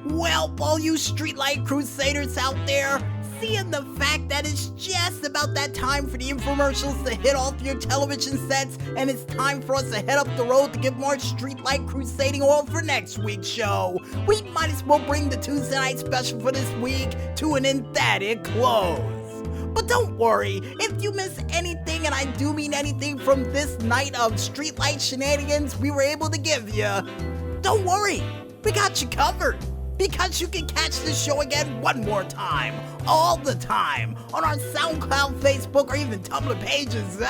Well, all you streetlight crusaders out there, seeing the fact that it's just about that time for the infomercials to hit off your television sets, and it's time for us to head up the road to get more streetlight crusading oil for next week's show, we might as well bring the Tuesday Night Special for this week to an emphatic close. But don't worry, if you miss anything, and I do mean anything, from this night of streetlight shenanigans we were able to give you, don't worry, we got you covered. Because you can catch this show again one more time, all the time, on our SoundCloud, Facebook, or even Tumblr pages,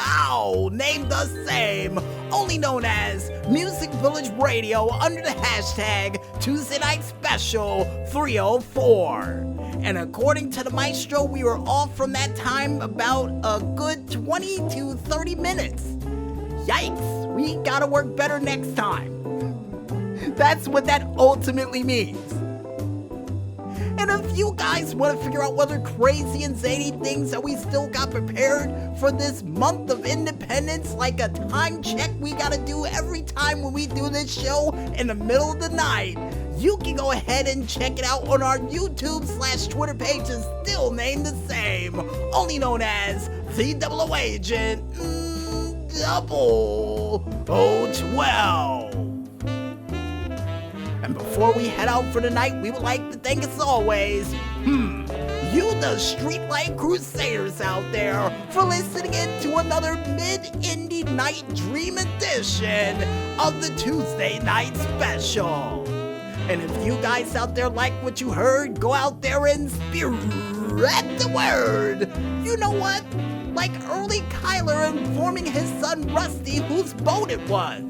named the same, only known as Music Village Radio under the hashtag Tuesday Night Special 304. And according to the maestro, we were off from that time about a good 20 to 30 minutes. Yikes, we gotta work better next time. That's what that ultimately means. And if you guys want to figure out what other crazy and zany things that we still got prepared for this month of independence, like a time check we gotta do every time when we do this show in the middle of the night, you can go ahead and check it out on our YouTube/Twitter pages, still named the same, only known as the Double O Agent 0012. And before we head out for the night, we would like to thank, as always, you the Streetlight Crusaders out there, for listening in to another mid-indie night dream edition of the Tuesday Night Special. And if you guys out there like what you heard, go out there and spread the word. You know what? Like early Kyler informing his son Rusty whose boat it was.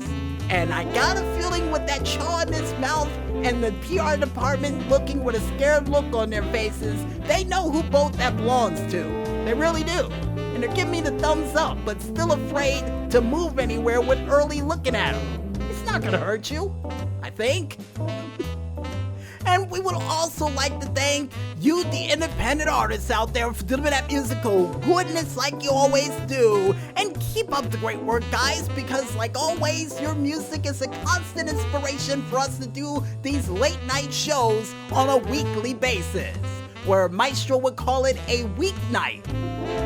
And I got a feeling with that chaw in his mouth and the PR department looking with a scared look on their faces, they know who boat that belongs to. They really do. And they're giving me the thumbs up, but still afraid to move anywhere with Early looking at him. It's not gonna hurt you, I think. And we would also like to thank you, the independent artists out there, for delivering that musical goodness like you always do. And keep up the great work, guys, because like always, your music is a constant inspiration for us to do these late night shows on a weekly basis, where Maestro would call it a weeknight.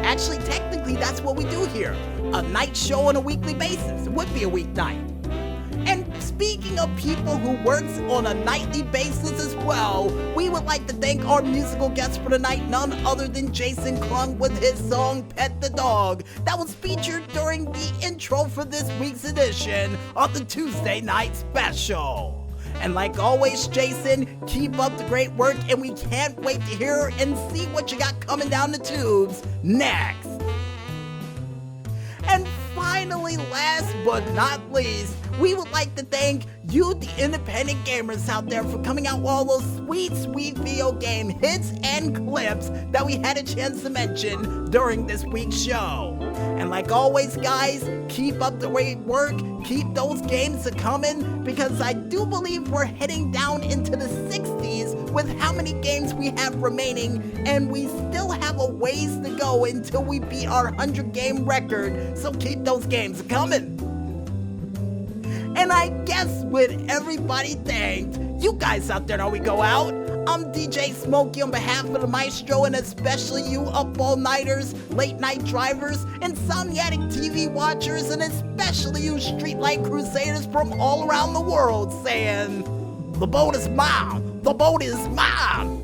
Actually, technically, that's what we do here. A night show on a weekly basis. It would be a weeknight. And speaking of people who works on a nightly basis as well, we would like to thank our musical guest for tonight, none other than Jason Klung, with his song Pet the Dog, that was featured during the intro for this week's edition of the Tuesday Night Special. And like always, Jason, keep up the great work, and we can't wait to hear and see what you got coming down the tubes next. And finally, last but not least, we would like to thank you, the independent gamers out there, for coming out with all those sweet, sweet video game hits and clips that we had a chance to mention during this week's show. And like always, guys, keep up the great work, keep those games a-coming, because I do believe we're heading down into the 60s with how many games we have remaining, and we still have a ways to go until we beat our 100-game record, so keep those games a-coming. And I guess with everybody thanked, you guys out there know we go out. I'm DJ Smokey on behalf of the maestro, and especially you up-all-nighters, late-night drivers, insomniac TV watchers, and especially you streetlight crusaders from all around the world, saying, the boat is mine, the boat is mine.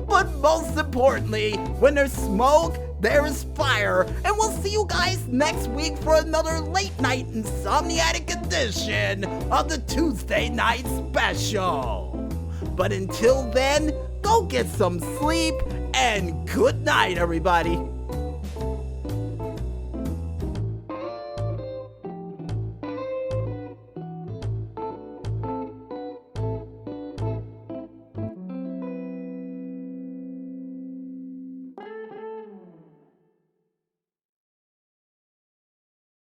But most importantly, when there's smoke, there is fire, and we'll see you guys next week for another late night insomniatic edition of the Tuesday Night Special. But until then, go get some sleep, and good night, everybody.